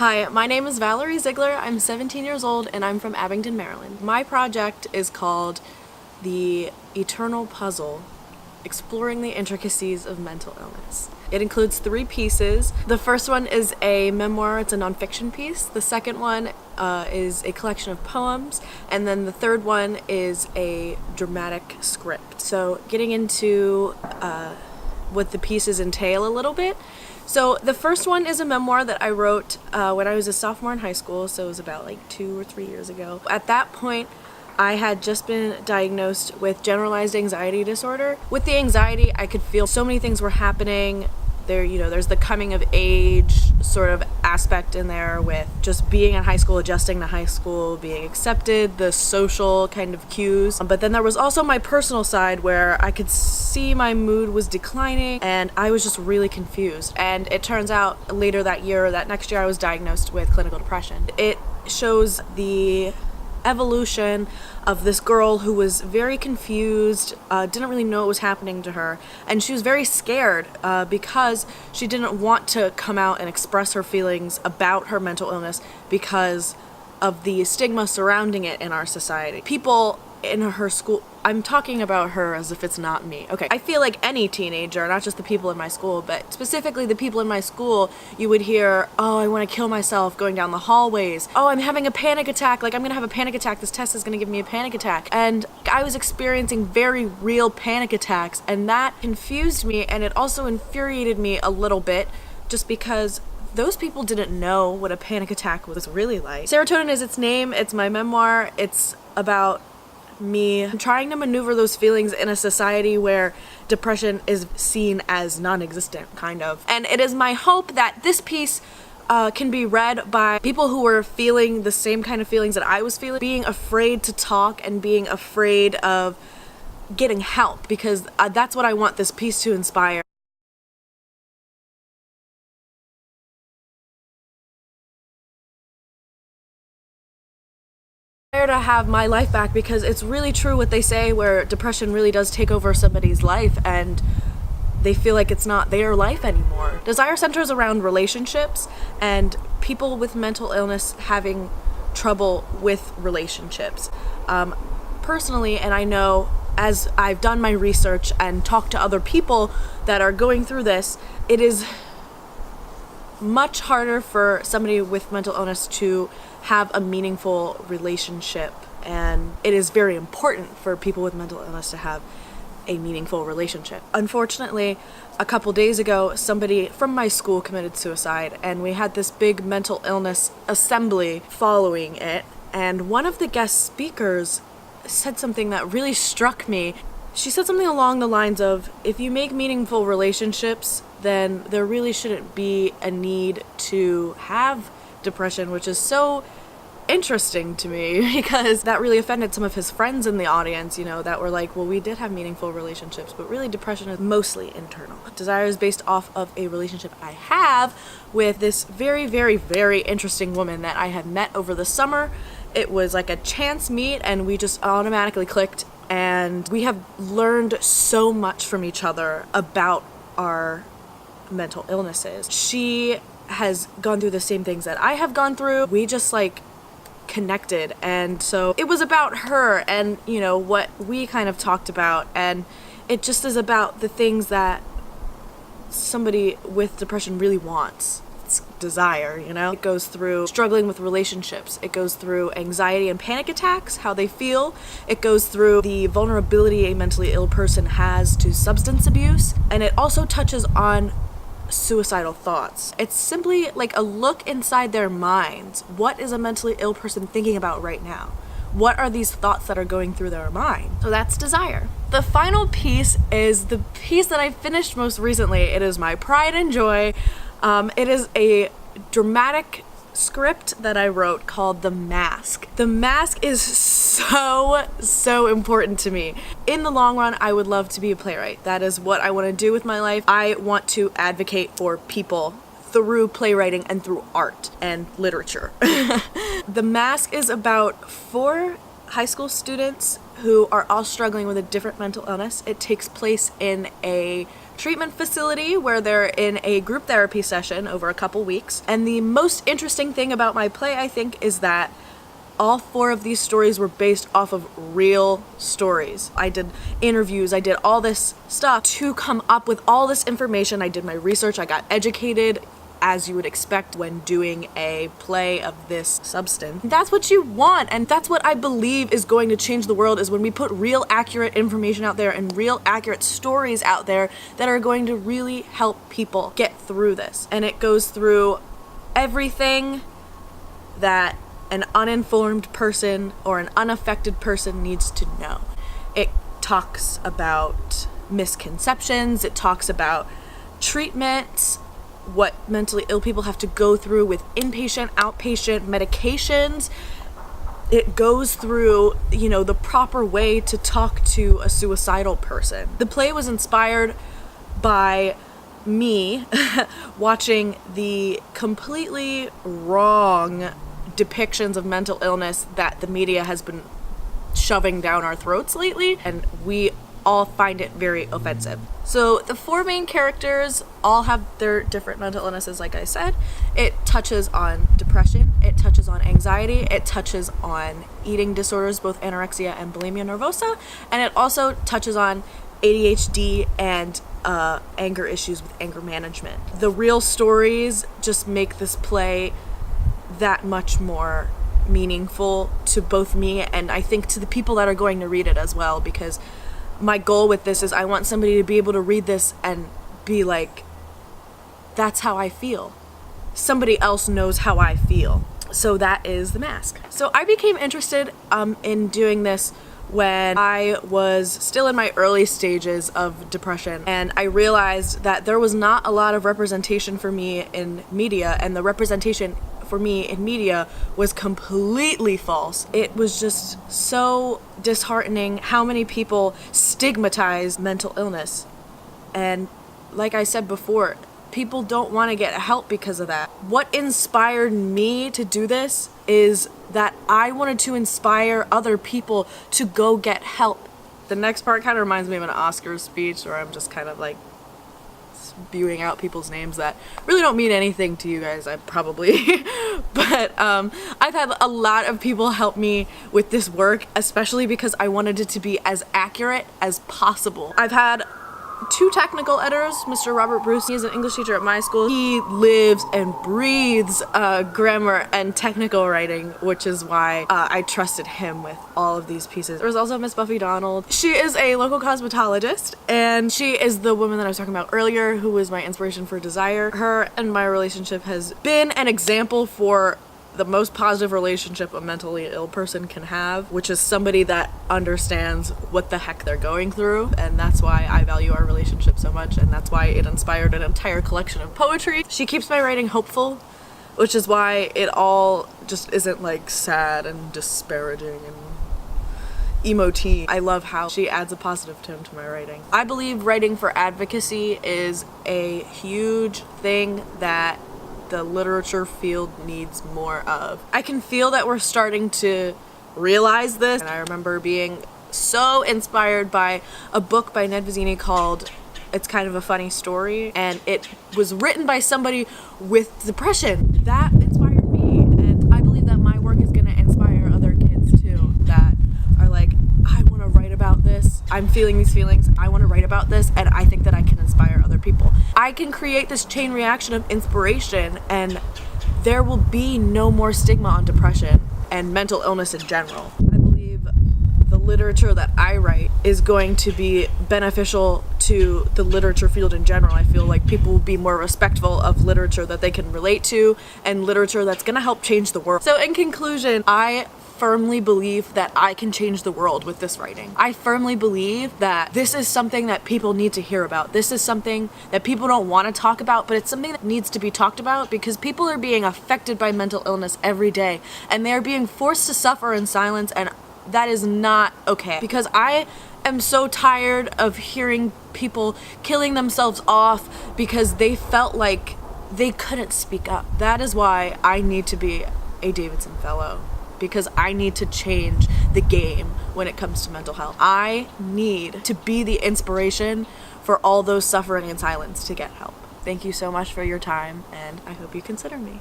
Hi, my name is Valerie Ziegler. I'm 17 years old and I'm from Abingdon, Maryland. My project is called The Eternal Puzzle, Exploring the Intricacies of Mental Illness. It includes 3 pieces. The first one is a memoir, it's a nonfiction piece. The second one is a collection of poems. And then the third one is a dramatic script. So getting into what the pieces entail a little bit. So the first one is a memoir that I wrote when I was a sophomore in high school, so it was about like 2 or 3 years ago. At that point, I had just been diagnosed with generalized anxiety disorder. With the anxiety, I could feel so many things were happening. There's the coming of age sort of aspect in there with just being in high school, adjusting to high school, being accepted, the social kind of cues. But then there was also my personal side where I could see my mood was declining and I was just really confused. And it turns out later that next year, I was diagnosed with clinical depression. It shows the evolution of this girl who was very confused, didn't really know what was happening to her, and she was very scared because she didn't want to come out and express her feelings about her mental illness because of the stigma surrounding it in our society. People in her school, I'm talking about her as if it's not me. Okay, I feel like any teenager, not just the people in my school, but specifically the people in my school, you would hear, oh, I want to kill myself going down the hallways. Oh, I'm having a panic attack. Like, I'm going to have a panic attack. This test is going to give me a panic attack. And I was experiencing very real panic attacks, and that confused me, and it also infuriated me a little bit just because those people didn't know what a panic attack was really like. Serotonin is its name. It's my memoir. It's about me trying to maneuver those feelings in a society where depression is seen as non-existent, kind of. And it is my hope that this piece can be read by people who were feeling the same kind of feelings that I was feeling, being afraid to talk and being afraid of getting help, because that's what I want this piece to inspire. To have my life back, because it's really true what they say where depression really does take over somebody's life and they feel like it's not their life anymore. Desire centers around relationships and people with mental illness having trouble with relationships. Personally, and I know as I've done my research and talked to other people that are going through this, it is much harder for somebody with mental illness to have a meaningful relationship, and it is very important for people with mental illness to have a meaningful relationship. Unfortunately, a couple days ago, somebody from my school committed suicide, and we had this big mental illness assembly following it, and one of the guest speakers said something that really struck me. She said something along the lines of, if you make meaningful relationships, then there really shouldn't be a need to have depression, which is so interesting to me because that really offended some of his friends in the audience, that were like, well, we did have meaningful relationships, but really depression is mostly internal. Desire is based off of a relationship I have with this very, very, very interesting woman that I had met over the summer. It was like a chance meet and we just automatically clicked, and we have learned so much from each other about our mental illnesses. She has gone through the same things that I have gone through. We just connected, and so it was about her and what we kind of talked about, and it just is about the things that somebody with depression really wants. It's desire, It goes through struggling with relationships, it goes through anxiety and panic attacks, how they feel, it goes through the vulnerability a mentally ill person has to substance abuse, and it also touches on suicidal thoughts. It's simply like a look inside their minds. What is a mentally ill person thinking about right now? What are these thoughts that are going through their mind? So that's desire. The final piece is the piece that I finished most recently. It is my pride and joy. It is a dramatic script that I wrote called The Mask. The Mask is so important to me. In the long run, I would love to be a playwright. That is what I want to do with my life. I want to advocate for people through playwriting and through art and literature. The Mask is about 4 high school students who are all struggling with a different mental illness. It takes place in a treatment facility where they're in a group therapy session over a couple weeks. And the most interesting thing about my play, I think, is that all 4 of these stories were based off of real stories. I did interviews, I did all this stuff to come up with all this information. I did my research, I got educated, as you would expect when doing a play of this substance. That's what you want, and that's what I believe is going to change the world, is when we put real accurate information out there and real accurate stories out there that are going to really help people get through this. And it goes through everything that an uninformed person or an unaffected person needs to know. It talks about misconceptions, it talks about treatments, what mentally ill people have to go through with inpatient, outpatient medications. It goes through, the proper way to talk to a suicidal person. The play was inspired by me watching the completely wrong depictions of mental illness that the media has been shoving down our throats lately, and we all find it very offensive. So the 4 main characters all have their different mental illnesses, like I said. It touches on depression, it touches on anxiety, it touches on eating disorders, both anorexia and bulimia nervosa, and it also touches on ADHD and anger issues with anger management. The real stories just make this play that much more meaningful to both me and I think to the people that are going to read it as well, because my goal with this is I want somebody to be able to read this and be like, that's how I feel. Somebody else knows how I feel. So that is The Mask. So I became interested in doing this when I was still in my early stages of depression, and I realized that there was not a lot of representation for me in media, and the representation for me in media was completely false. It was just so disheartening how many people stigmatize mental illness. And like I said before, people don't want to get help because of that. What inspired me to do this is that I wanted to inspire other people to go get help. The next part kind of reminds me of an Oscars speech where I'm just kind of like spewing out people's names that really don't mean anything to you guys, I probably. But I've had a lot of people help me with this work, especially because I wanted it to be as accurate as possible. I've had 2 technical editors. Mr. Robert Bruce, he's an English teacher at my school. He lives and breathes grammar and technical writing, which is why I trusted him with all of these pieces. There was also Miss Buffy Donald. She is a local cosmetologist, and she is the woman that I was talking about earlier who was my inspiration for Desire. Her and my relationship has been an example for the most positive relationship a mentally ill person can have, which is somebody that understands what the heck they're going through. And that's why I value our relationship so much, and that's why it inspired an entire collection of poetry. She keeps my writing hopeful, which is why it all just isn't like sad and disparaging and emo-teen. I love how she adds a positive tone to my writing. I believe writing for advocacy is a huge thing that the literature field needs more of. I can feel that we're starting to realize this, and I remember being so inspired by a book by Ned Vizzini called It's Kind of a Funny Story, and it was written by somebody with depression. That inspired me, and I believe that my work is going to inspire other kids too that are like, I want to write about this, I'm feeling these feelings, I want to write about this, and I think that I can inspire other people. I can create this chain reaction of inspiration, and there will be no more stigma on depression and mental illness in general. I believe the literature that I write is going to be beneficial to the literature field in general. I feel like people will be more respectful of literature that they can relate to and literature that's going to help change the world. So in conclusion, I firmly believe that I can change the world with this writing. I firmly believe that this is something that people need to hear about. This is something that people don't want to talk about, but it's something that needs to be talked about because people are being affected by mental illness every day, and they're being forced to suffer in silence, and that is not okay. Because I am so tired of hearing people killing themselves off because they felt like they couldn't speak up. That is why I need to be a Davidson Fellow, because I need to change the game when it comes to mental health. I need to be the inspiration for all those suffering in silence to get help. Thank you so much for your time, and I hope you consider me.